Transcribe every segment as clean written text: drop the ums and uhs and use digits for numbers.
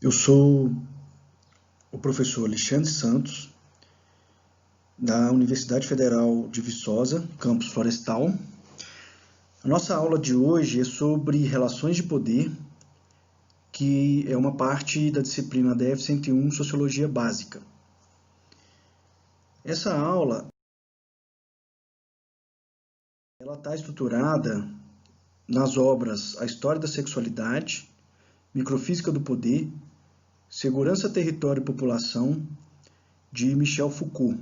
Eu sou o professor Alexandre Santos, da Universidade Federal de Viçosa, campus Florestal. A nossa aula de hoje é sobre relações de poder, que é uma parte da disciplina DF-101, Sociologia Básica. Essa aula está estruturada nas obras A História da Sexualidade, Microfísica do Poder, Segurança, Território e População, de Michel Foucault.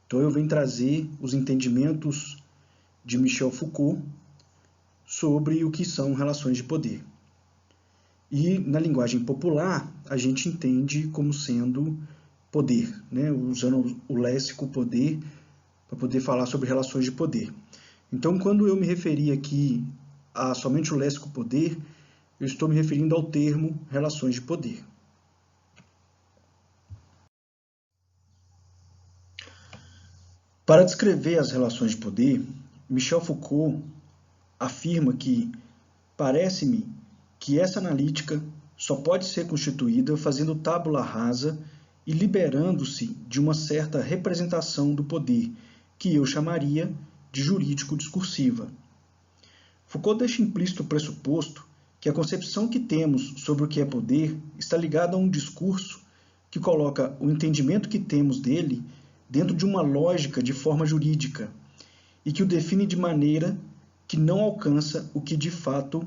Então, eu venho trazer os entendimentos de Michel Foucault sobre o que são relações de poder. E, na linguagem popular, a gente entende como sendo poder, né? Usando o léxico poder para poder falar sobre relações de poder. Então, quando eu me referi aqui a somente o léxico poder, eu estou me referindo ao termo relações de poder. Para descrever as relações de poder, Michel Foucault afirma que parece-me que essa analítica só pode ser constituída fazendo tábula rasa e liberando-se de uma certa representação do poder, que eu chamaria de jurídico-discursiva. Foucault deixa implícito o pressuposto que a concepção que temos sobre o que é poder está ligada a um discurso que coloca o entendimento que temos dele dentro de uma lógica de forma jurídica e que o define de maneira que não alcança o que de fato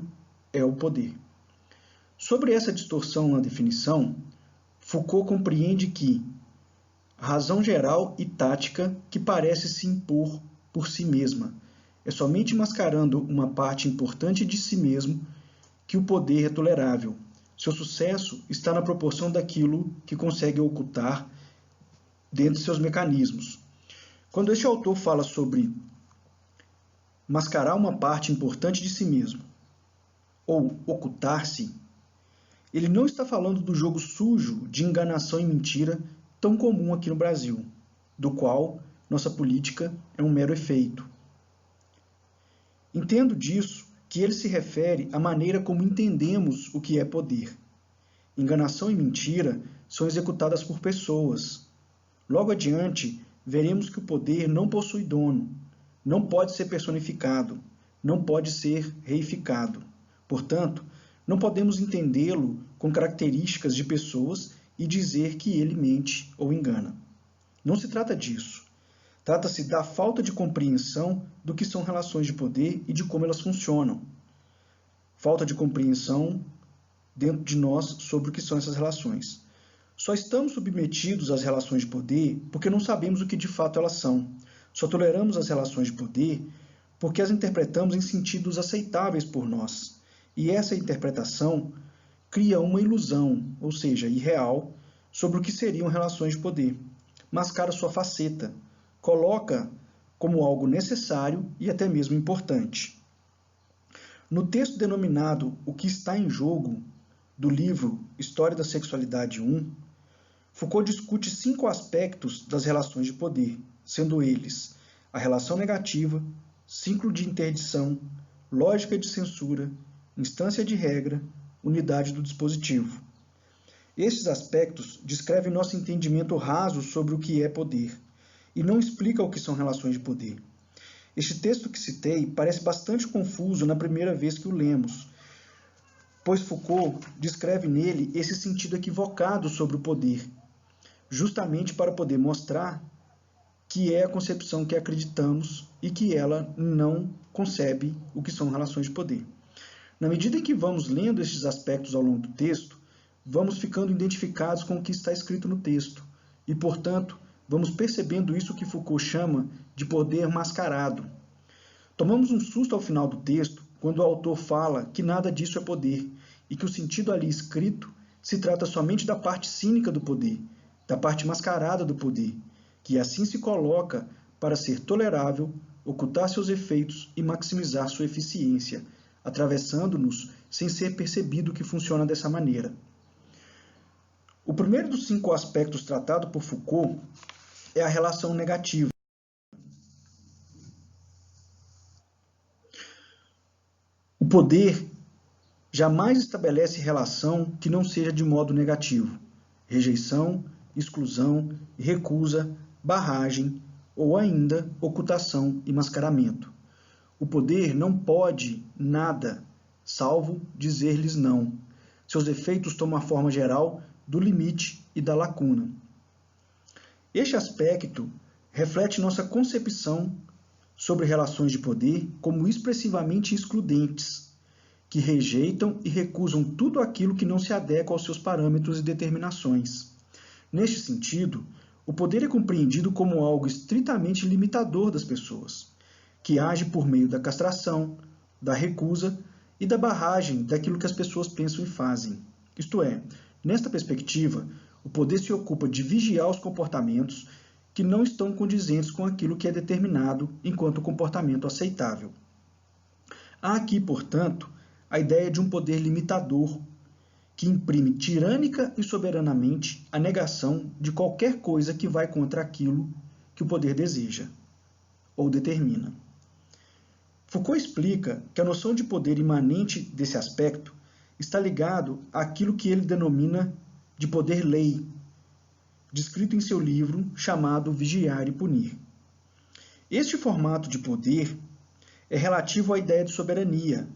é o poder. Sobre essa distorção na definição, Foucault compreende que a razão geral e tática que parece se impor por si mesma é somente mascarando uma parte importante de si mesmo que o poder é tolerável. Seu sucesso está na proporção daquilo que consegue ocultar dentro de seus mecanismos. Quando este autor fala sobre mascarar uma parte importante de si mesmo ou ocultar-se, ele não está falando do jogo sujo de enganação e mentira tão comum aqui no Brasil, do qual nossa política é um mero efeito. Entendo disso que ele se refere à maneira como entendemos o que é poder. Enganação e mentira são executadas por pessoas. Logo adiante, veremos que o poder não possui dono, não pode ser personificado, não pode ser reificado. Portanto, não podemos entendê-lo com características de pessoas e dizer que ele mente ou engana. Não se trata disso. Trata-se da falta de compreensão do que são relações de poder e de como elas funcionam. Falta de compreensão dentro de nós sobre o que são essas relações. Só estamos submetidos às relações de poder porque não sabemos o que de fato elas são. Só toleramos as relações de poder porque as interpretamos em sentidos aceitáveis por nós. E essa interpretação cria uma ilusão, ou seja, irreal, sobre o que seriam relações de poder. Mascara sua faceta, coloca como algo necessário e até mesmo importante. No texto denominado O que está em jogo, do livro História da Sexualidade 1, Foucault discute 5 aspectos das relações de poder, sendo eles a relação negativa, ciclo de interdição, lógica de censura, instância de regra, unidade do dispositivo. Esses aspectos descrevem nosso entendimento raso sobre o que é poder e não explicam o que são relações de poder. Este texto que citei parece bastante confuso na primeira vez que o lemos, pois Foucault descreve nele esse sentido equivocado sobre o poder, justamente para poder mostrar que é a concepção que acreditamos e que ela não concebe o que são relações de poder. Na medida em que vamos lendo estes aspectos ao longo do texto, vamos ficando identificados com o que está escrito no texto e, portanto, vamos percebendo isso que Foucault chama de poder mascarado. Tomamos um susto ao final do texto quando o autor fala que nada disso é poder e que o sentido ali escrito se trata somente da parte cínica do poder, da parte mascarada do poder, que assim se coloca para ser tolerável, ocultar seus efeitos e maximizar sua eficiência, atravessando-nos sem ser percebido que funciona dessa maneira. O primeiro dos 5 aspectos tratado por Foucault é a relação negativa. O poder jamais estabelece relação que não seja de modo negativo, rejeição, exclusão, recusa, barragem ou ainda ocultação e mascaramento. O poder não pode nada, salvo dizer-lhes não. Seus efeitos tomam a forma geral do limite e da lacuna. Este aspecto reflete nossa concepção sobre relações de poder como expressivamente excludentes, que rejeitam e recusam tudo aquilo que não se adequa aos seus parâmetros e determinações. Neste sentido, o poder é compreendido como algo estritamente limitador das pessoas, que age por meio da castração, da recusa e da barragem daquilo que as pessoas pensam e fazem. Isto é, nesta perspectiva, o poder se ocupa de vigiar os comportamentos que não estão condizentes com aquilo que é determinado enquanto comportamento aceitável. Há aqui, portanto, a ideia de um poder limitador, que imprime tirânica e soberanamente a negação de qualquer coisa que vai contra aquilo que o poder deseja ou determina. Foucault explica que a noção de poder imanente desse aspecto está ligado àquilo que ele denomina de poder-lei, descrito em seu livro chamado Vigiar e Punir. Este formato de poder é relativo à ideia de soberania.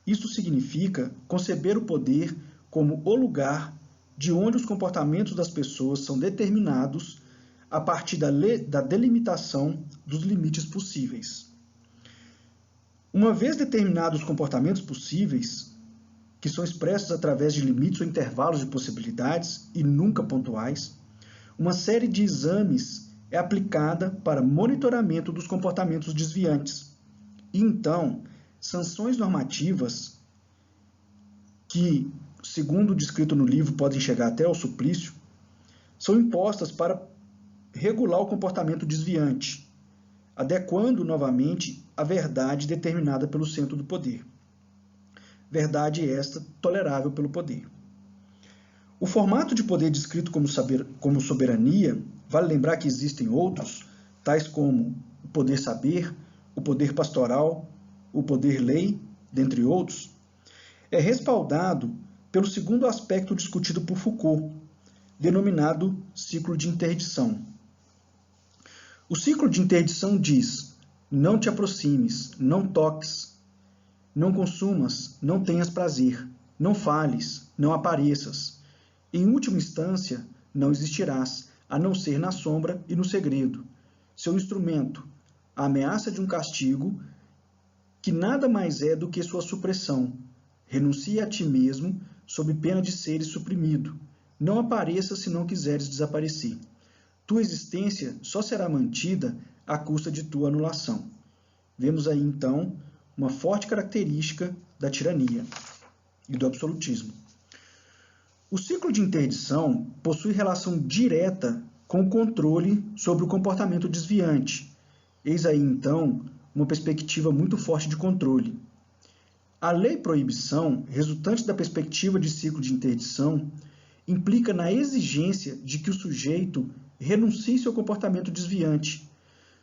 Isto significa conceber o poder como o lugar de onde os comportamentos das pessoas são determinados a partir da delimitação dos limites possíveis. Uma vez determinados os comportamentos possíveis, que são expressos através de limites ou intervalos de possibilidades e nunca pontuais, uma série de exames é aplicada para monitoramento dos comportamentos desviantes. E então, sanções normativas, que, segundo descrito no livro, podem chegar até ao suplício, são impostas para regular o comportamento desviante, adequando novamente a verdade determinada pelo centro do poder. Verdade esta tolerável pelo poder. O formato de poder descrito como soberania, vale lembrar que existem outros, tais como o poder saber, o poder pastoral, o poder-lei, dentre outros, é respaldado pelo segundo aspecto discutido por Foucault, denominado ciclo de interdição. O ciclo de interdição diz: não te aproximes, não toques, não consumas, não tenhas prazer, não fales, não apareças. Em última instância, não existirás, a não ser na sombra e no segredo. Seu instrumento, a ameaça de um castigo, que nada mais é do que sua supressão. Renuncia a ti mesmo, sob pena de seres suprimido. Não apareças se não quiseres desaparecer. Tua existência só será mantida à custa de tua anulação. Vemos aí, então, uma forte característica da tirania e do absolutismo. O ciclo de interdição possui relação direta com o controle sobre o comportamento desviante. Eis aí, então, uma perspectiva muito forte de controle. A lei-proibição, resultante da perspectiva de ciclo de interdição, implica na exigência de que o sujeito renuncie seu comportamento desviante,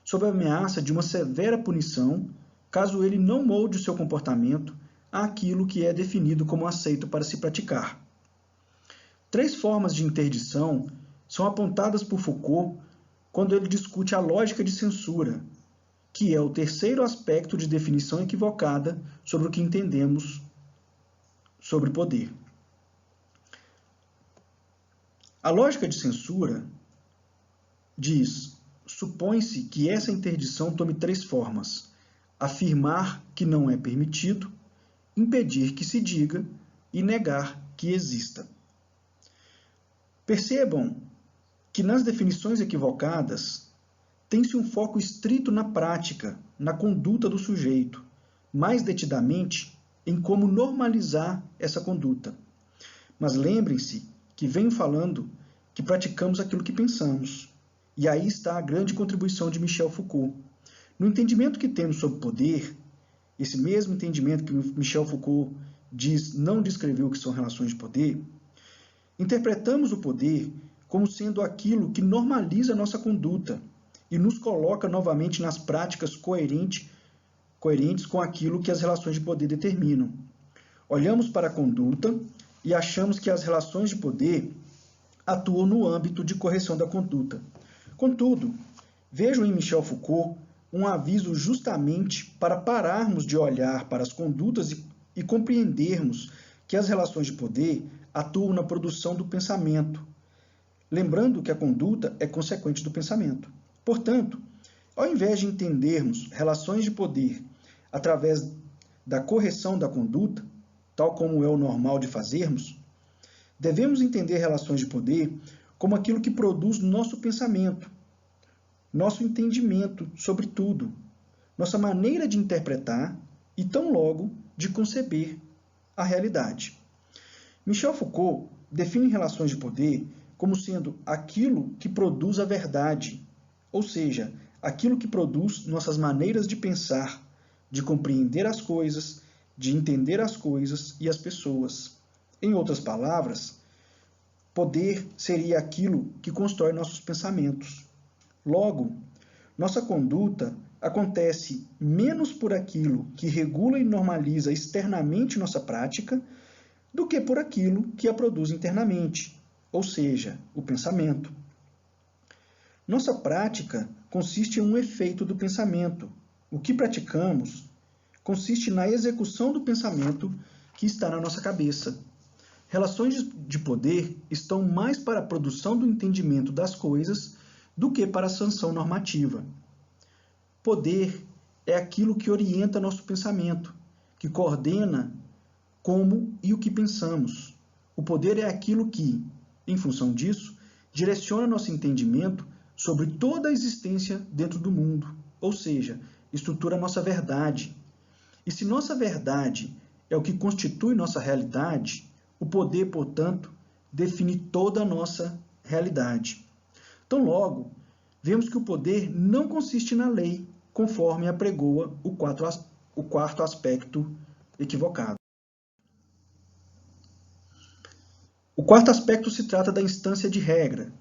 sob a ameaça de uma severa punição, caso ele não molde o seu comportamento àquilo que é definido como aceito para se praticar. 3 formas de interdição são apontadas por Foucault quando ele discute a lógica de censura, que é o terceiro aspecto de definição equivocada sobre o que entendemos sobre poder. A lógica de censura diz: supõe-se que essa interdição tome 3 formas: afirmar que não é permitido, impedir que se diga e negar que exista. Percebam que nas definições equivocadas tem-se um foco estrito na prática, na conduta do sujeito, mais detidamente em como normalizar essa conduta. Mas lembrem-se que venho falando que praticamos aquilo que pensamos. E aí está a grande contribuição de Michel Foucault. No entendimento que temos sobre poder, esse mesmo entendimento que Michel Foucault diz não descrever o que são relações de poder, interpretamos o poder como sendo aquilo que normaliza a nossa conduta e nos coloca novamente nas práticas coerentes com aquilo que as relações de poder determinam. Olhamos para a conduta e achamos que as relações de poder atuam no âmbito de correção da conduta. Contudo, vejo em Michel Foucault um aviso justamente para pararmos de olhar para as condutas e compreendermos que as relações de poder atuam na produção do pensamento, lembrando que a conduta é consequente do pensamento. Portanto, ao invés de entendermos relações de poder através da correção da conduta, tal como é o normal de fazermos, devemos entender relações de poder como aquilo que produz nosso pensamento, nosso entendimento sobre tudo, nossa maneira de interpretar e, tão logo, de conceber a realidade. Michel Foucault define relações de poder como sendo aquilo que produz a verdade, ou seja, aquilo que produz nossas maneiras de pensar, de compreender as coisas, de entender as coisas e as pessoas. Em outras palavras, poder seria aquilo que constrói nossos pensamentos. Logo, nossa conduta acontece menos por aquilo que regula e normaliza externamente nossa prática do que por aquilo que a produz internamente, ou seja, o pensamento. Nossa prática consiste em um efeito do pensamento. O que praticamos consiste na execução do pensamento que está na nossa cabeça. Relações de poder estão mais para a produção do entendimento das coisas do que para a sanção normativa. Poder é aquilo que orienta nosso pensamento, que coordena como e o que pensamos. O poder é aquilo que, em função disso, direciona nosso entendimento sobre toda a existência dentro do mundo, ou seja, estrutura nossa verdade. E se nossa verdade é o que constitui nossa realidade, o poder, portanto, define toda a nossa realidade. Então, logo, vemos que o poder não consiste na lei, conforme apregoa o quarto aspecto equivocado. O quarto aspecto se trata da instância de regra,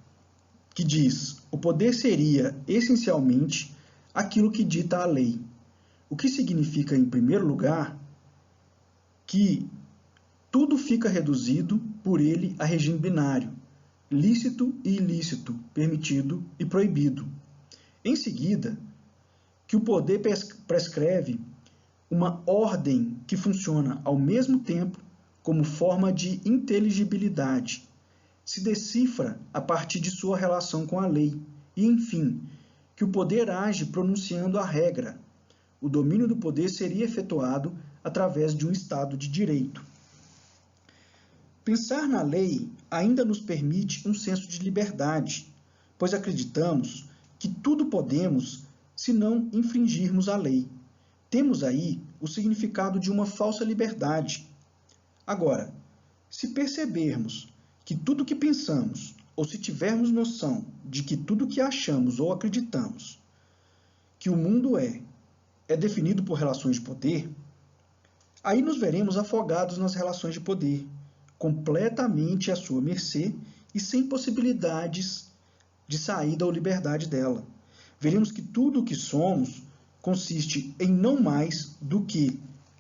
que diz: o poder seria, essencialmente, aquilo que dita a lei. O que significa, em primeiro lugar, que tudo fica reduzido por ele a regime binário, lícito e ilícito, permitido e proibido. Em seguida, que o poder prescreve uma ordem que funciona ao mesmo tempo como forma de inteligibilidade, se decifra a partir de sua relação com a lei, e, enfim, que o poder age pronunciando a regra. O domínio do poder seria efetuado através de um Estado de direito. Pensar na lei ainda nos permite um senso de liberdade, pois acreditamos que tudo podemos se não infringirmos a lei. Temos aí o significado de uma falsa liberdade. Agora, se percebermos que tudo que pensamos, ou se tivermos noção de que tudo que achamos ou acreditamos que o mundo é definido por relações de poder, aí nos veremos afogados nas relações de poder, completamente à sua mercê e sem possibilidades de saída ou liberdade dela. Veremos que tudo o que somos consiste em não mais do que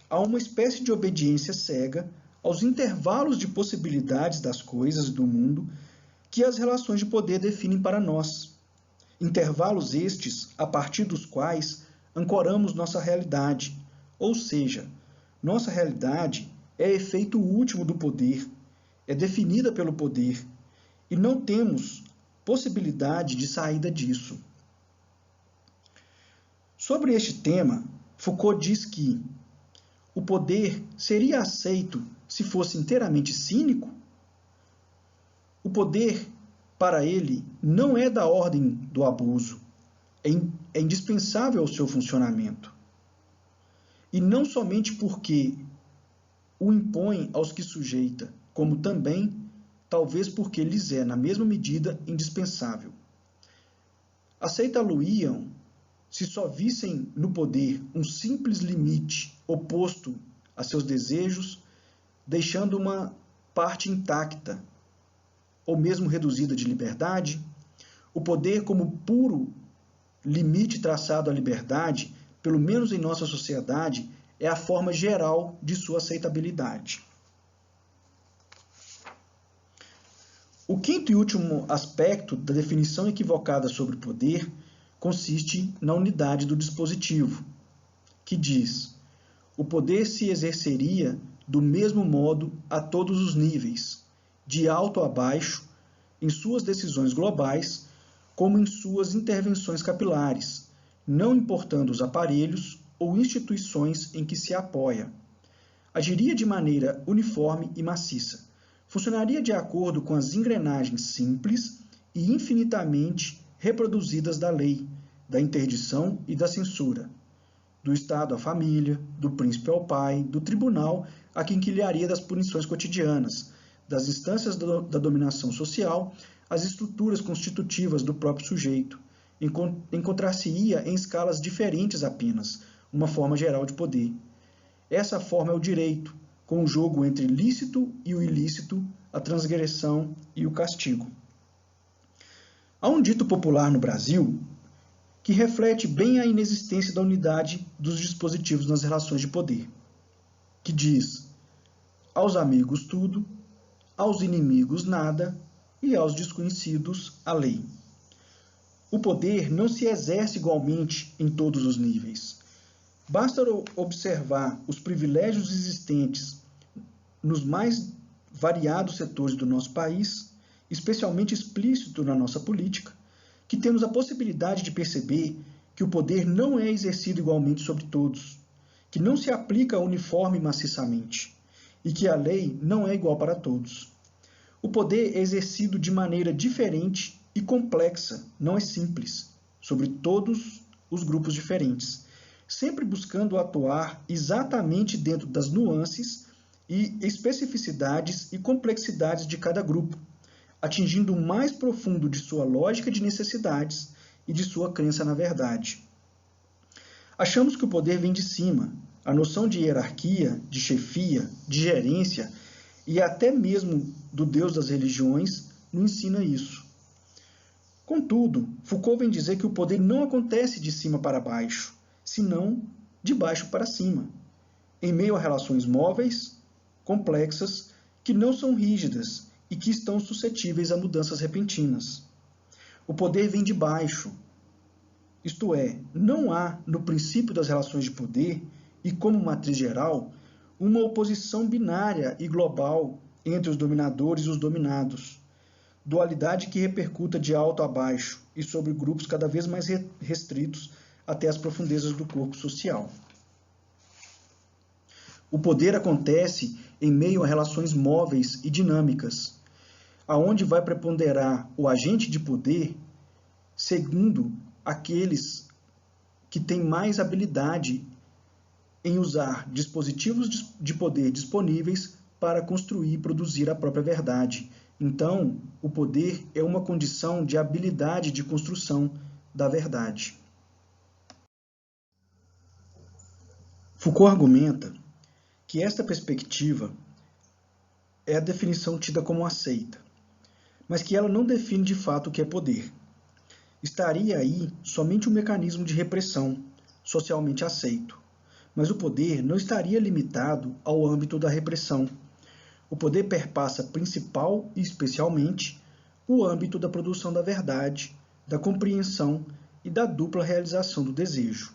a uma espécie de obediência cega aos intervalos de possibilidades das coisas do mundo que as relações de poder definem para nós. Intervalos estes a partir dos quais ancoramos nossa realidade, ou seja, nossa realidade é efeito último do poder, é definida pelo poder, e não temos possibilidade de saída disso. Sobre este tema, Foucault diz que o poder seria aceito se fosse inteiramente cínico? O poder, para ele, não é da ordem do abuso, é indispensável ao seu funcionamento. E não somente porque o impõe aos que sujeita, como também, talvez porque lhes é, na mesma medida, indispensável. Aceita-lo-iam se só vissem no poder um simples limite oposto a seus desejos, deixando uma parte intacta, ou mesmo reduzida de liberdade. O poder como puro limite traçado à liberdade, pelo menos em nossa sociedade, é a forma geral de sua aceitabilidade. O quinto e último aspecto da definição equivocada sobre poder consiste na unidade do dispositivo, que diz: o poder se exerceria do mesmo modo a todos os níveis, de alto a baixo, em suas decisões globais, como em suas intervenções capilares, não importando os aparelhos ou instituições em que se apoia. Agiria de maneira uniforme e maciça. Funcionaria de acordo com as engrenagens simples e infinitamente reproduzidas da lei, da interdição e da censura, do Estado à família, do príncipe ao pai, do tribunal a quinquilharia das punições cotidianas, das instâncias da dominação social às estruturas constitutivas do próprio sujeito. Encontrar-se-ia em escalas diferentes apenas, uma forma geral de poder. Essa forma é o direito, com o jogo entre lícito e o ilícito, a transgressão e o castigo. Há um dito popular no Brasil que reflete bem a inexistência da unidade dos dispositivos nas relações de poder, que diz: aos amigos tudo, aos inimigos nada e aos desconhecidos a lei. O poder não se exerce igualmente em todos os níveis. Basta observar os privilégios existentes nos mais variados setores do nosso país, especialmente explícito na nossa política, que temos a possibilidade de perceber que o poder não é exercido igualmente sobre todos, que não se aplica uniforme e maciçamente, e que a lei não é igual para todos. O poder é exercido de maneira diferente e complexa, não é simples, sobre todos os grupos diferentes, sempre buscando atuar exatamente dentro das nuances e especificidades e complexidades de cada grupo, atingindo o mais profundo de sua lógica de necessidades e de sua crença na verdade. Achamos que o poder vem de cima. A noção de hierarquia, de chefia, de gerência e até mesmo do Deus das religiões nos ensina isso. Contudo, Foucault vem dizer que o poder não acontece de cima para baixo, senão de baixo para cima, em meio a relações móveis, complexas, que não são rígidas e que estão suscetíveis a mudanças repentinas. O poder vem de baixo, isto é, não há, no princípio das relações de poder, e como matriz geral, uma oposição binária e global entre os dominadores e os dominados, dualidade que repercuta de alto a baixo e sobre grupos cada vez mais restritos até as profundezas do corpo social. O poder acontece em meio a relações móveis e dinâmicas, aonde vai preponderar o agente de poder segundo aqueles que têm mais habilidade em usar dispositivos de poder disponíveis para construir e produzir a própria verdade. Então, o poder é uma condição de habilidade de construção da verdade. Foucault argumenta que esta perspectiva é a definição tida como aceita, mas que ela não define de fato o que é poder. Estaria aí somente um mecanismo de repressão, socialmente aceito, mas o poder não estaria limitado ao âmbito da repressão. O poder perpassa principal e especialmente o âmbito da produção da verdade, da compreensão e da dupla realização do desejo.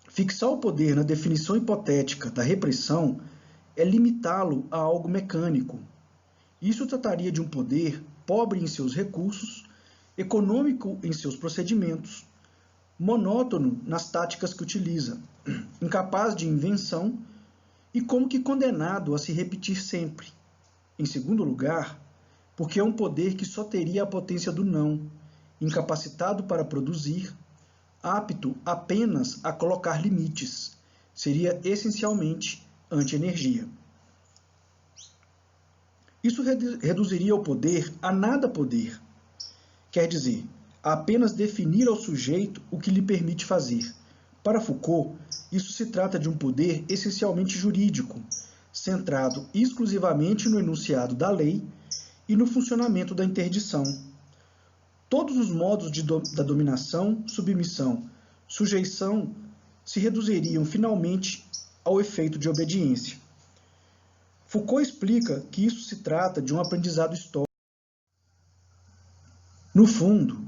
Fixar o poder na definição hipotética da repressão é limitá-lo a algo mecânico. Isso trataria de um poder pobre em seus recursos, econômico em seus procedimentos, monótono nas táticas que utiliza, incapaz de invenção e como que condenado a se repetir sempre. Em segundo lugar, porque é um poder que só teria a potência do não, incapacitado para produzir, apto apenas a colocar limites, seria essencialmente anti-energia. Isso reduziria o poder a nada poder, quer dizer, a apenas definir ao sujeito o que lhe permite fazer. Para Foucault, isso se trata de um poder essencialmente jurídico, centrado exclusivamente no enunciado da lei e no funcionamento da interdição. Todos os modos da dominação, submissão, sujeição se reduziriam finalmente ao efeito de obediência. Foucault explica que isso se trata de um aprendizado histórico. No fundo,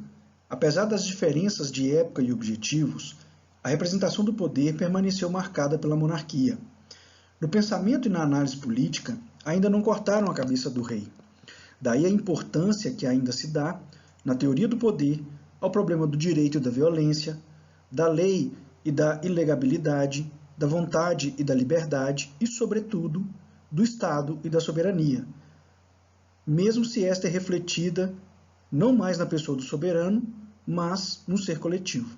apesar das diferenças de época e objetivos, a representação do poder permaneceu marcada pela monarquia. No pensamento e na análise política, ainda não cortaram a cabeça do rei. Daí a importância que ainda se dá, na teoria do poder, ao problema do direito e da violência, da lei e da ilegabilidade, da vontade e da liberdade e, sobretudo, do Estado e da soberania, mesmo se esta é refletida não mais na pessoa do soberano, mas no ser coletivo.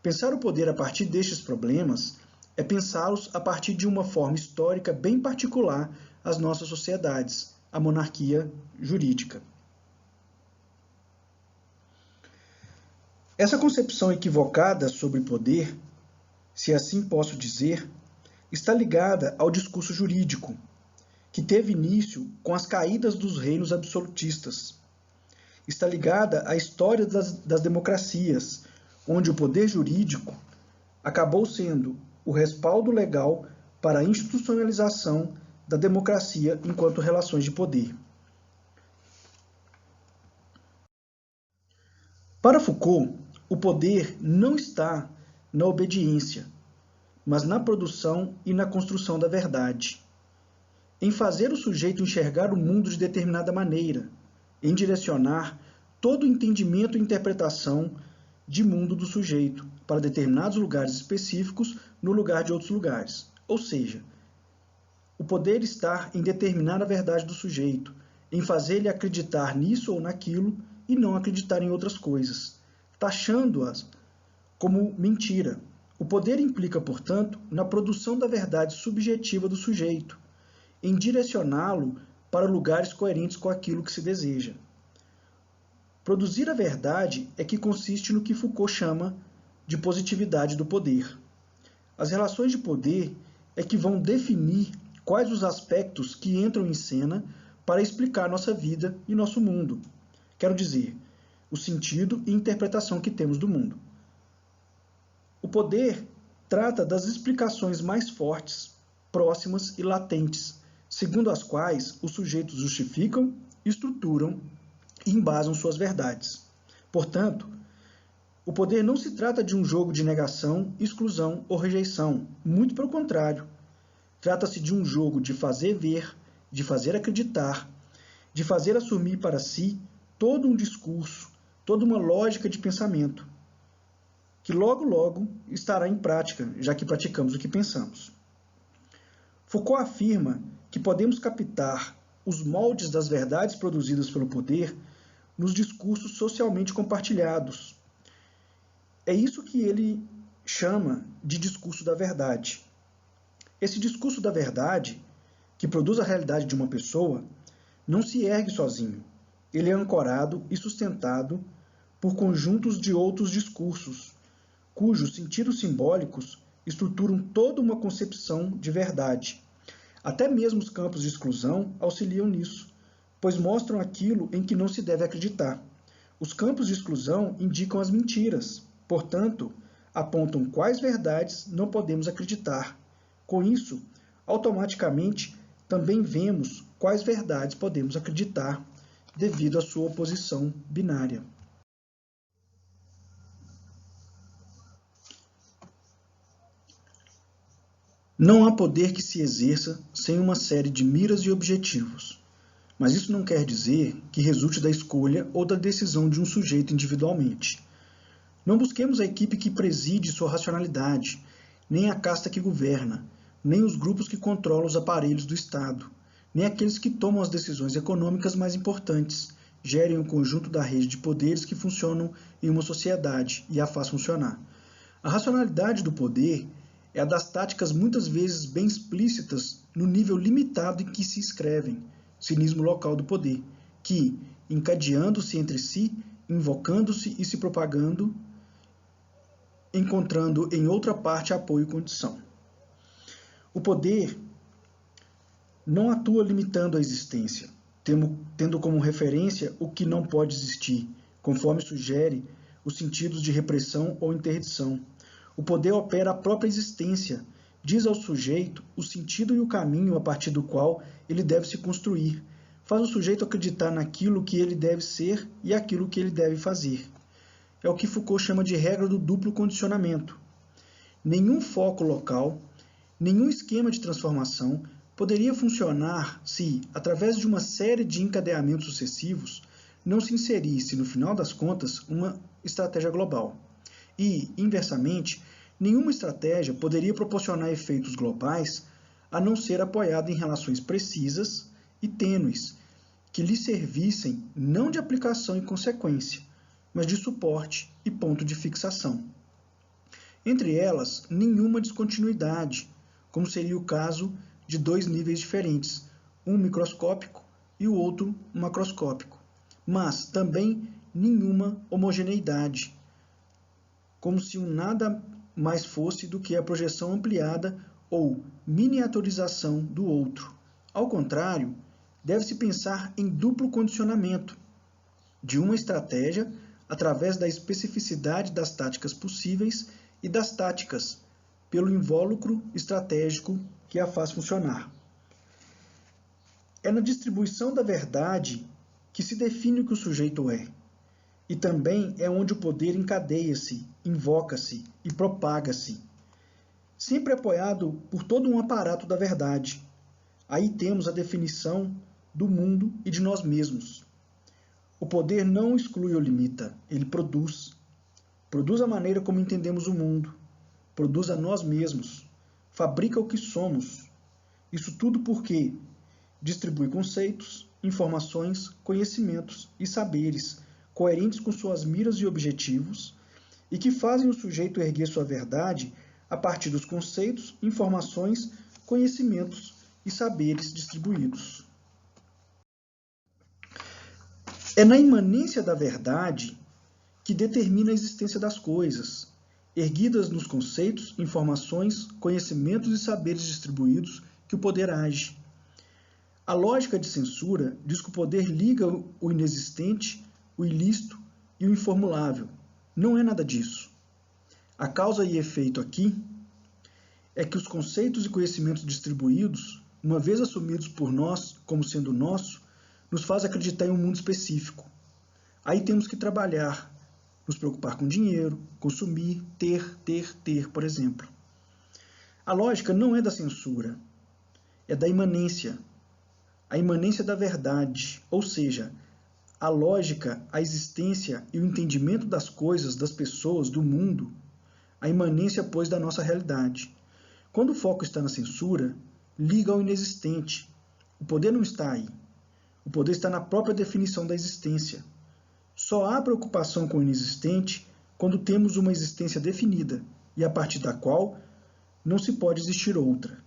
Pensar o poder a partir destes problemas é pensá-los a partir de uma forma histórica bem particular às nossas sociedades, a monarquia jurídica. Essa concepção equivocada sobre poder, se assim posso dizer, está ligada ao discurso jurídico, que teve início com as caídas dos reinos absolutistas. Está ligada à história das democracias, onde o poder jurídico acabou sendo o respaldo legal para a institucionalização da democracia enquanto relações de poder. Para Foucault, o poder não está na obediência, mas na produção e na construção da verdade, em fazer o sujeito enxergar o mundo de determinada maneira, em direcionar todo o entendimento e interpretação de mundo do sujeito para determinados lugares específicos no lugar de outros lugares. Ou seja, o poder está em determinar a verdade do sujeito, em fazer-lhe acreditar nisso ou naquilo e não acreditar em outras coisas, taxando-as como mentira. O poder implica, portanto, na produção da verdade subjetiva do sujeito, em direcioná-lo para lugares coerentes com aquilo que se deseja. Produzir a verdade é que consiste no que Foucault chama de positividade do poder. As relações de poder é que vão definir quais os aspectos que entram em cena para explicar nossa vida e nosso mundo. Quero dizer, o sentido e interpretação que temos do mundo. O poder trata das explicações mais fortes, próximas e latentes, segundo as quais os sujeitos justificam, estruturam e embasam suas verdades. Portanto, o poder não se trata de um jogo de negação, exclusão ou rejeição. Muito pelo contrário. Trata-se de um jogo de fazer ver, de fazer acreditar, de fazer assumir para si todo um discurso, toda uma lógica de pensamento, que logo, logo estará em prática, já que praticamos o que pensamos. Foucault afirma que podemos captar os moldes das verdades produzidas pelo poder nos discursos socialmente compartilhados. É isso que ele chama de discurso da verdade. Esse discurso da verdade, que produz a realidade de uma pessoa, não se ergue sozinho. Ele é ancorado e sustentado por conjuntos de outros discursos, cujos sentidos simbólicos estruturam toda uma concepção de verdade. Até mesmo os campos de exclusão auxiliam nisso, pois mostram aquilo em que não se deve acreditar. Os campos de exclusão indicam as mentiras, portanto, apontam quais verdades não podemos acreditar. Com isso, automaticamente, também vemos quais verdades podemos acreditar devido à sua oposição binária. Não há poder que se exerça sem uma série de miras e objetivos, mas isso não quer dizer que resulte da escolha ou da decisão de um sujeito individualmente. Não busquemos a equipe que preside sua racionalidade, nem a casta que governa, nem os grupos que controlam os aparelhos do Estado, nem aqueles que tomam as decisões econômicas mais importantes, gerem o conjunto da rede de poderes que funcionam em uma sociedade e a faz funcionar. A racionalidade do poder é a das táticas muitas vezes bem explícitas no nível limitado em que se escrevem, cinismo local do poder, que, encadeando-se entre si, invocando-se e se propagando, encontrando em outra parte apoio e condição. O poder não atua limitando a existência, tendo como referência o que não pode existir, conforme sugere os sentidos de repressão ou interdição. O poder opera a própria existência, diz ao sujeito o sentido e o caminho a partir do qual ele deve se construir, faz o sujeito acreditar naquilo que ele deve ser e aquilo que ele deve fazer. É o que Foucault chama de regra do duplo condicionamento. Nenhum foco local, nenhum esquema de transformação poderia funcionar se, através de uma série de encadeamentos sucessivos, não se inserisse, no final das contas, uma estratégia global. E, inversamente, nenhuma estratégia poderia proporcionar efeitos globais a não ser apoiada em relações precisas e tênues, que lhe servissem não de aplicação e consequência, mas de suporte e ponto de fixação. Entre elas, nenhuma descontinuidade, como seria o caso de dois níveis diferentes, um microscópico e o outro macroscópico, mas também nenhuma homogeneidade, como se um nada mais fosse do que a projeção ampliada ou miniaturização do outro. Ao contrário, deve-se pensar em duplo condicionamento de uma estratégia através da especificidade das táticas possíveis e das táticas pelo invólucro estratégico que a faz funcionar. É na distribuição da verdade que se define o que o sujeito é, e também é onde o poder encadeia-se, invoca-se e propaga-se, sempre apoiado por todo um aparato da verdade. Aí temos a definição do mundo e de nós mesmos. O poder não exclui ou limita, ele produz. Produz a maneira como entendemos o mundo, produz a nós mesmos, fabrica o que somos. Isso tudo porque distribui conceitos, informações, conhecimentos e saberes coerentes com suas miras e objetivos e que fazem o sujeito erguer sua verdade a partir dos conceitos, informações, conhecimentos e saberes distribuídos. É na imanência da verdade que determina a existência das coisas, erguidas nos conceitos, informações, conhecimentos e saberes distribuídos, que o poder age. A lógica de censura diz que o poder liga o inexistente, o ilícito e o informulável. Não é nada disso. A causa e efeito aqui é que os conceitos e conhecimentos distribuídos, uma vez assumidos por nós como sendo nosso, nos faz acreditar em um mundo específico. Aí temos que trabalhar, nos preocupar com dinheiro, consumir, ter, por exemplo. A lógica não é da censura, é da imanência. A imanência da verdade, ou seja, a lógica, a existência e o entendimento das coisas, das pessoas, do mundo, a imanência, pois, da nossa realidade. Quando o foco está na censura, liga ao inexistente. O poder não está aí. O poder está na própria definição da existência. Só há preocupação com o inexistente quando temos uma existência definida e a partir da qual não se pode existir outra,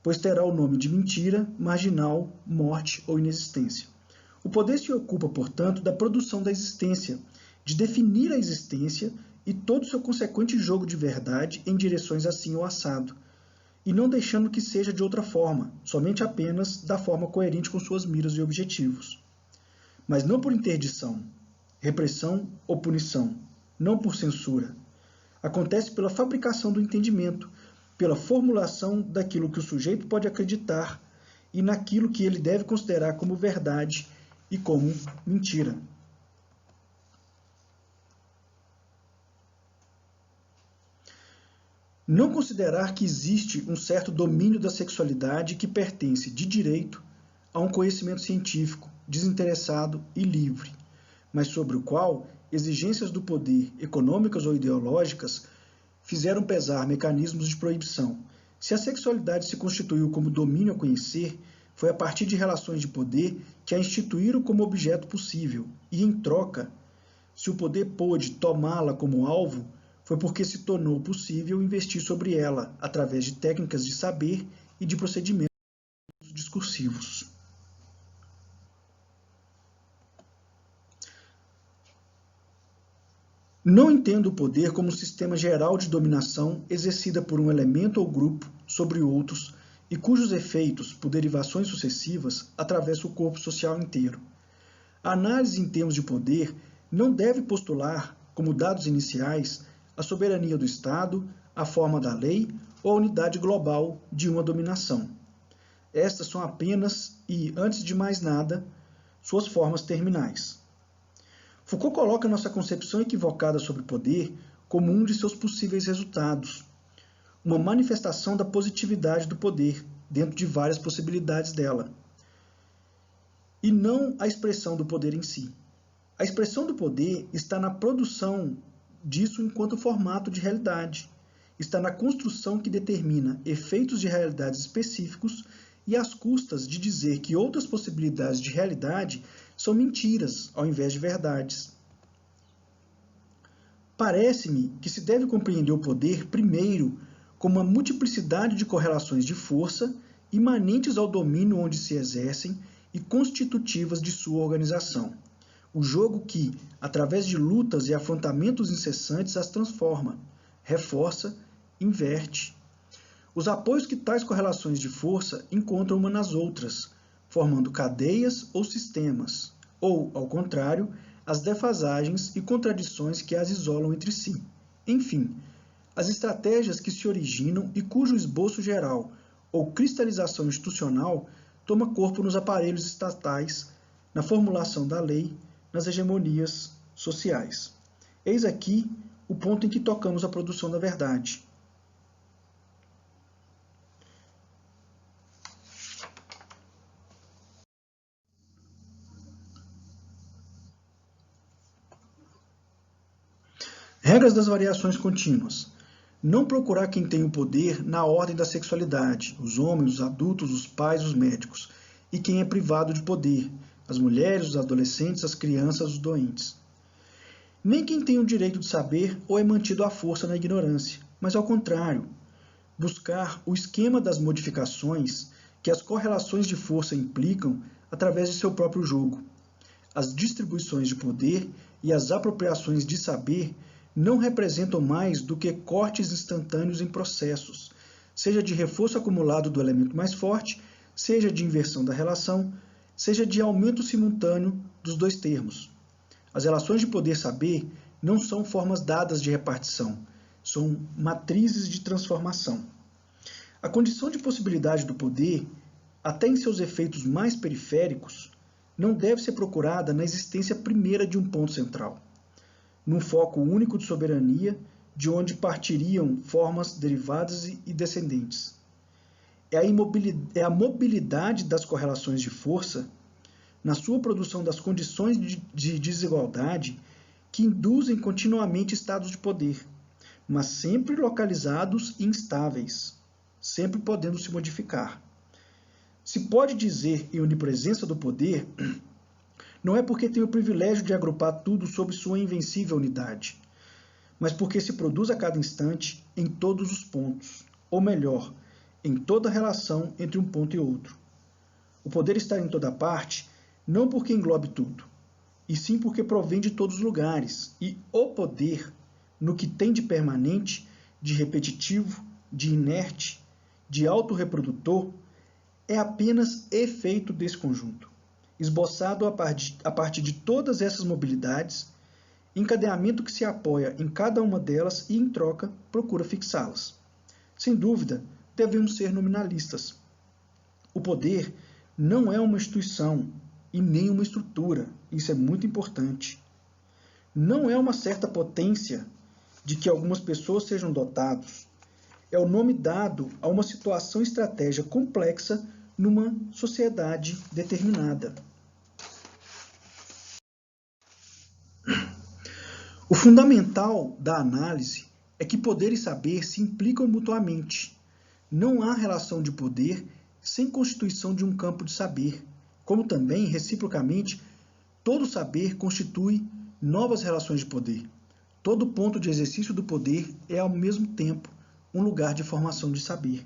pois terá o nome de mentira, marginal, morte ou inexistência. O poder se ocupa, portanto, da produção da existência, de definir a existência e todo o seu consequente jogo de verdade em direções assim ou assado, e não deixando que seja de outra forma, somente apenas da forma coerente com suas miras e objetivos. Mas não por interdição, repressão ou punição, não por censura. Acontece pela fabricação do entendimento, pela formulação daquilo que o sujeito pode acreditar e naquilo que ele deve considerar como verdade e como mentira. Não considerar que existe um certo domínio da sexualidade que pertence de direito a um conhecimento científico, desinteressado e livre, mas sobre o qual exigências do poder, econômicas ou ideológicas, fizeram pesar mecanismos de proibição. Se a sexualidade se constituiu como domínio a conhecer, foi a partir de relações de poder que a instituíram como objeto possível, e em troca, se o poder pôde tomá-la como alvo, foi porque se tornou possível investir sobre ela através de técnicas de saber e de procedimentos discursivos. Não entendo o poder como um sistema geral de dominação exercida por um elemento ou grupo sobre outros e cujos efeitos, por derivações sucessivas, atravessam o corpo social inteiro. A análise em termos de poder não deve postular, como dados iniciais, a soberania do Estado, a forma da lei ou a unidade global de uma dominação. Estas são apenas, e antes de mais nada, suas formas terminais. Foucault coloca nossa concepção equivocada sobre poder como um de seus possíveis resultados, uma manifestação da positividade do poder, dentro de várias possibilidades dela, e não a expressão do poder em si. A expressão do poder está na produção disso enquanto formato de realidade, está na construção que determina efeitos de realidades específicos e às custas de dizer que outras possibilidades de realidade são mentiras ao invés de verdades. Parece-me que se deve compreender o poder primeiro como uma multiplicidade de correlações de força imanentes ao domínio onde se exercem e constitutivas de sua organização. O jogo que, através de lutas e afrontamentos incessantes, as transforma, reforça, inverte. Os apoios que tais correlações de força encontram uma nas outras, formando cadeias ou sistemas, ou, ao contrário, as defasagens e contradições que as isolam entre si. Enfim, as estratégias que se originam e cujo esboço geral ou cristalização institucional toma corpo nos aparelhos estatais, na formulação da lei, nas hegemonias sociais. Eis aqui o ponto em que tocamos a produção da verdade. Regras das variações contínuas. Não procurar quem tem o poder na ordem da sexualidade, os homens, os adultos, os pais, os médicos, e quem é privado de poder, as mulheres, os adolescentes, as crianças, os doentes. Nem quem tem o direito de saber ou é mantido à força na ignorância, mas ao contrário, buscar o esquema das modificações que as correlações de força implicam através de seu próprio jogo. As distribuições de poder e as apropriações de saber não representam mais do que cortes instantâneos em processos, seja de reforço acumulado do elemento mais forte, seja de inversão da relação, seja de aumento simultâneo dos dois termos. As relações de poder-saber não são formas dadas de repartição, são matrizes de transformação. A condição de possibilidade do poder, até em seus efeitos mais periféricos, não deve ser procurada na existência primeira de um ponto central, num foco único de soberania, de onde partiriam formas derivadas e descendentes. É a mobilidade das correlações de força, na sua produção das condições de desigualdade, que induzem continuamente estados de poder, mas sempre localizados e instáveis, sempre podendo se modificar. Se pode dizer em onipresença do poder, não é porque tem o privilégio de agrupar tudo sob sua invencível unidade, mas porque se produz a cada instante em todos os pontos, ou melhor, em toda relação entre um ponto e outro. O poder está em toda parte, não porque englobe tudo, e sim porque provém de todos os lugares, e o poder, no que tem de permanente, de repetitivo, de inerte, de autorreprodutor, é apenas efeito desse conjunto, esboçado a partir de todas essas mobilidades, encadeamento que se apoia em cada uma delas e, em troca, procura fixá-las. Sem dúvida, devemos ser nominalistas. O poder não é uma instituição e nem uma estrutura, isso é muito importante. Não é uma certa potência de que algumas pessoas sejam dotados. É o nome dado a uma situação estratégica complexa numa sociedade determinada. O fundamental da análise é que poder e saber se implicam mutuamente. Não há relação de poder sem constituição de um campo de saber, como também, reciprocamente, todo saber constitui novas relações de poder. Todo ponto de exercício do poder é, ao mesmo tempo, um lugar de formação de saber.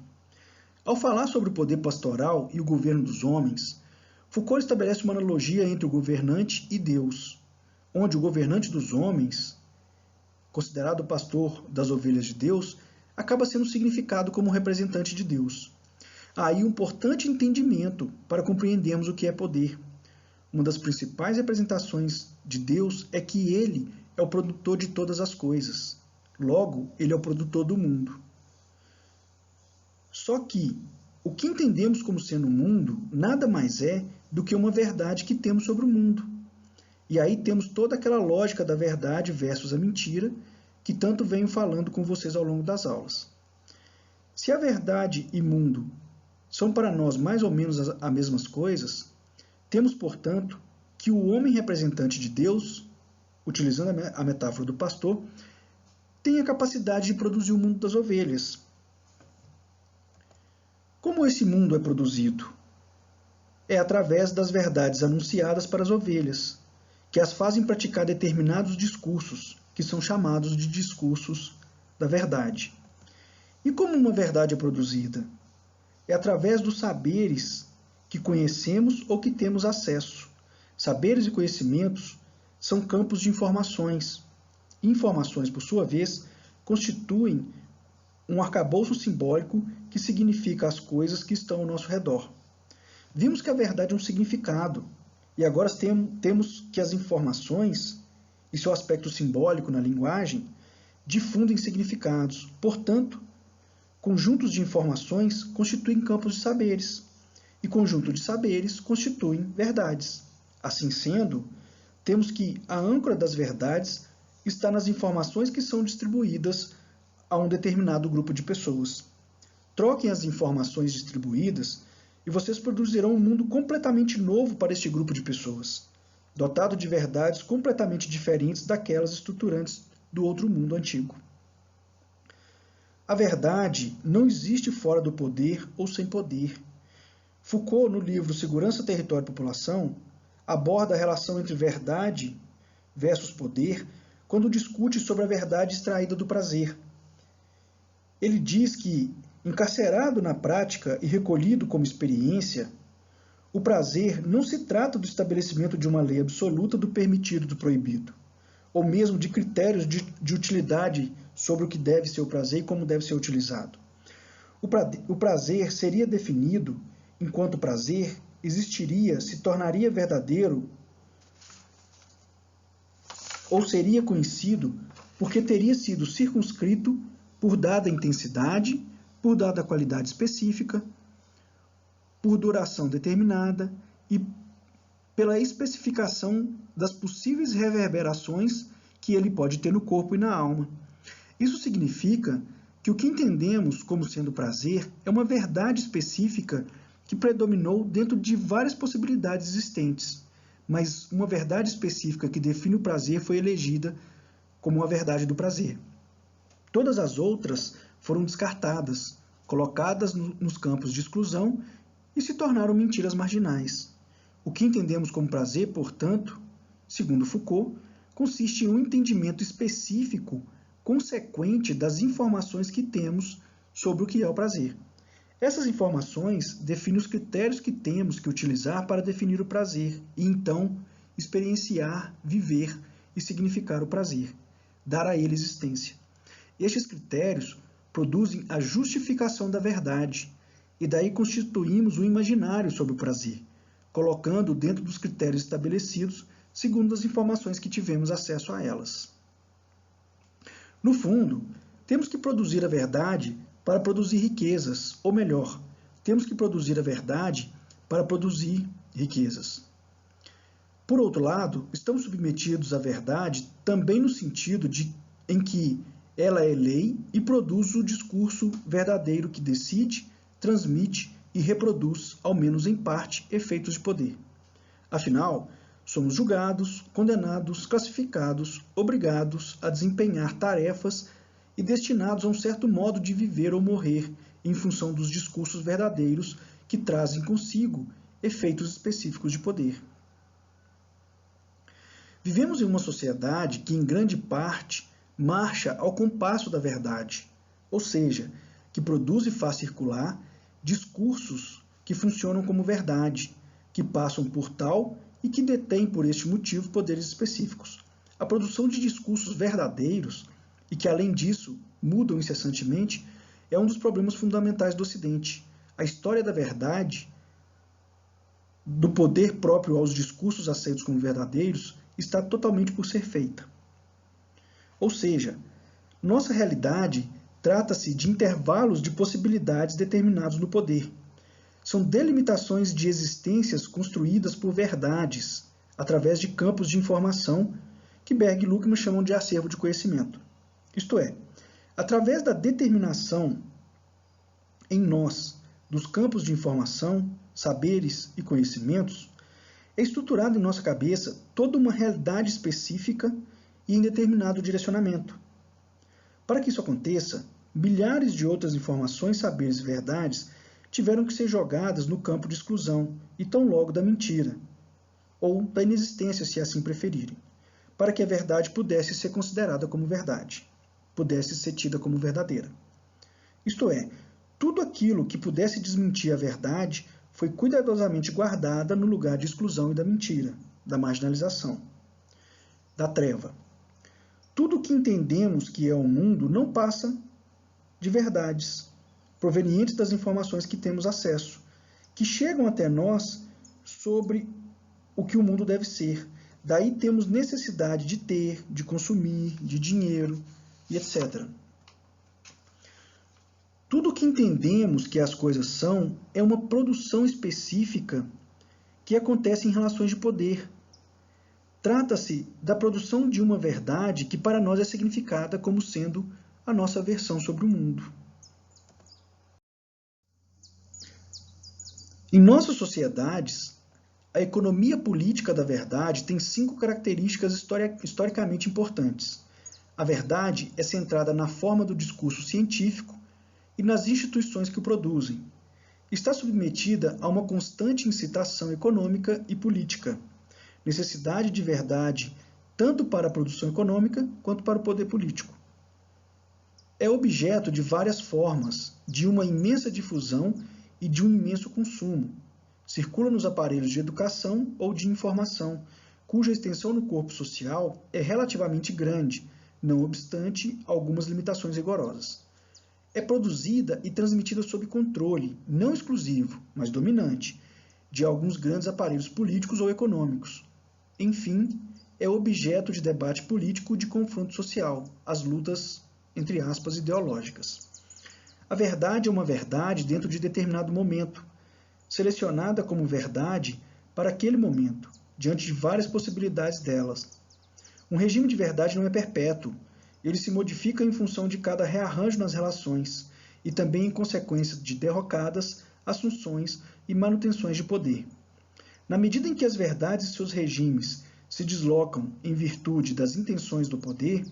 Ao falar sobre o poder pastoral e o governo dos homens, Foucault estabelece uma analogia entre o governante e Deus, onde o governante dos homens, considerado o pastor das ovelhas de Deus, acaba sendo significado como representante de Deus. Há aí um importante entendimento para compreendermos o que é poder. Uma das principais representações de Deus é que ele é o produtor de todas as coisas. Logo, ele é o produtor do mundo. Só que o que entendemos como sendo o mundo nada mais é do que uma verdade que temos sobre o mundo. E aí temos toda aquela lógica da verdade versus a mentira, que tanto venho falando com vocês ao longo das aulas. Se a verdade e mundo são para nós mais ou menos as mesmas coisas, temos, portanto, que o homem representante de Deus, utilizando a metáfora do pastor, tem a capacidade de produzir o mundo das ovelhas. Como esse mundo é produzido? É através das verdades anunciadas para as ovelhas, que as fazem praticar determinados discursos, que são chamados de discursos da verdade. E como uma verdade é produzida? É através dos saberes que conhecemos ou que temos acesso. Saberes e conhecimentos são campos de informações. Informações, por sua vez, constituem um arcabouço simbólico que significa as coisas que estão ao nosso redor. Vimos que a verdade é um significado, e agora temos que as informações e seu aspecto simbólico na linguagem difundem significados. Portanto, conjuntos de informações constituem campos de saberes, e conjunto de saberes constituem verdades. Assim sendo, temos que a âncora das verdades está nas informações que são distribuídas a um determinado grupo de pessoas. Troquem as informações distribuídas e vocês produzirão um mundo completamente novo para este grupo de pessoas, dotado de verdades completamente diferentes daquelas estruturantes do outro mundo antigo. A verdade não existe fora do poder ou sem poder. Foucault, no livro Segurança, Território e População, aborda a relação entre verdade versus poder quando discute sobre a verdade extraída do prazer. Ele diz que, encarcerado na prática e recolhido como experiência, o prazer não se trata do estabelecimento de uma lei absoluta do permitido e do proibido, ou mesmo de critérios de utilidade sobre o que deve ser o prazer e como deve ser utilizado. O prazer seria definido enquanto prazer, existiria, se tornaria verdadeiro ou seria conhecido porque teria sido circunscrito por dada intensidade, por dada qualidade específica, por duração determinada e pela especificação das possíveis reverberações que ele pode ter no corpo e na alma. Isso significa que o que entendemos como sendo prazer é uma verdade específica que predominou dentro de várias possibilidades existentes, mas uma verdade específica que define o prazer foi elegida como a verdade do prazer. Todas as outras foram descartadas, colocadas nos campos de exclusão e se tornaram mentiras marginais. O que entendemos como prazer, portanto, segundo Foucault, consiste em um entendimento específico consequente das informações que temos sobre o que é o prazer. Essas informações definem os critérios que temos que utilizar para definir o prazer e, então, experienciar, viver e significar o prazer, dar a ele existência. Estes critérios produzem a justificação da verdade, e daí constituímos um imaginário sobre o prazer, colocando dentro dos critérios estabelecidos segundo as informações que tivemos acesso a elas. No fundo, temos que produzir a verdade para produzir riquezas, ou melhor, temos que produzir a verdade para produzir riquezas. Por outro lado, estamos submetidos à verdade também no sentido em que ela é lei e produz o discurso verdadeiro que decide, transmite e reproduz, ao menos em parte, efeitos de poder. Afinal, somos julgados, condenados, classificados, obrigados a desempenhar tarefas e destinados a um certo modo de viver ou morrer em função dos discursos verdadeiros que trazem consigo efeitos específicos de poder. Vivemos em uma sociedade que, em grande parte, marcha ao compasso da verdade, ou seja, que produz e faz circular discursos que funcionam como verdade, que passam por tal e que detêm, por este motivo, poderes específicos. A produção de discursos verdadeiros e que, além disso, mudam incessantemente, é um dos problemas fundamentais do Ocidente. A história da verdade, do poder próprio aos discursos aceitos como verdadeiros, está totalmente por ser feita. Ou seja, Nossa realidade trata-se de intervalos de possibilidades determinados no poder. São delimitações de existências construídas por verdades, através de campos de informação que Berg e Luckmann chamam de acervo de conhecimento. Isto é, através da determinação em nós dos campos de informação, saberes e conhecimentos, é estruturada em nossa cabeça toda uma realidade específica e em determinado direcionamento. Para que isso aconteça, milhares de outras informações, saberes e verdades tiveram que ser jogadas no campo de exclusão e tão logo da mentira, ou da inexistência, se assim preferirem, para que a verdade pudesse ser considerada como verdade, pudesse ser tida como verdadeira. Isto é, tudo aquilo que pudesse desmentir a verdade foi cuidadosamente guardada no lugar de exclusão e da mentira, da marginalização, da treva. Tudo o que entendemos que é o mundo não passa de verdades, provenientes das informações que temos acesso, que chegam até nós sobre o que o mundo deve ser. Daí temos necessidade de ter, de consumir, de dinheiro e etc. Tudo o que entendemos que as coisas são é uma produção específica que acontece em relações de poder. Trata-se da produção de uma verdade que para nós é significada como sendo a nossa versão sobre o mundo. Em nossas sociedades, a economia política da verdade tem 5 características historicamente importantes. A verdade é centrada na forma do discurso científico e nas instituições que o produzem. Está submetida a uma constante incitação econômica e política. Necessidade de verdade tanto para a produção econômica quanto para o poder político. É objeto de várias formas, de uma imensa difusão e de um imenso consumo. Circula nos aparelhos de educação ou de informação, cuja extensão no corpo social é relativamente grande, não obstante algumas limitações rigorosas. É produzida e transmitida sob controle, não exclusivo, mas dominante, de alguns grandes aparelhos políticos ou econômicos. Enfim, é objeto de debate político e de confronto social, as lutas, entre aspas, ideológicas. A verdade é uma verdade dentro de determinado momento, selecionada como verdade para aquele momento, diante de várias possibilidades delas. Um regime de verdade não é perpétuo, ele se modifica em função de cada rearranjo nas relações e também em consequência de derrocadas, assunções e manutenções de poder. Na medida em que as verdades e seus regimes se deslocam em virtude das intenções do poder,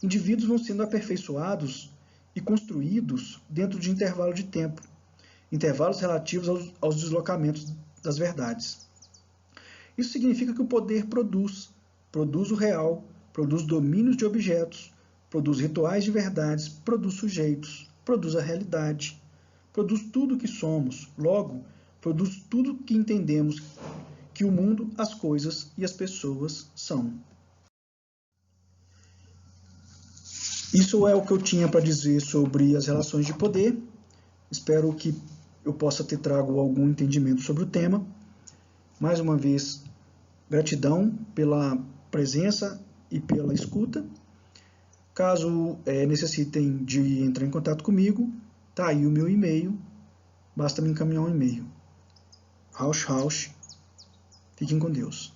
indivíduos vão sendo aperfeiçoados e construídos dentro de intervalo de tempo, intervalos relativos aos deslocamentos das verdades. Isso significa que o poder produz o real, produz domínios de objetos, produz rituais de verdades, produz sujeitos, produz a realidade, produz tudo o que somos, logo, produz tudo o que entendemos que o mundo, as coisas e as pessoas são. Isso é o que eu tinha para dizer sobre as relações de poder. Espero que eu possa ter trago algum entendimento sobre o tema. Mais uma vez, gratidão pela presença e pela escuta. Caso necessitem de entrar em contato comigo, tá aí o meu e-mail, basta me encaminhar um e-mail. Rausch. Fiquem com Deus.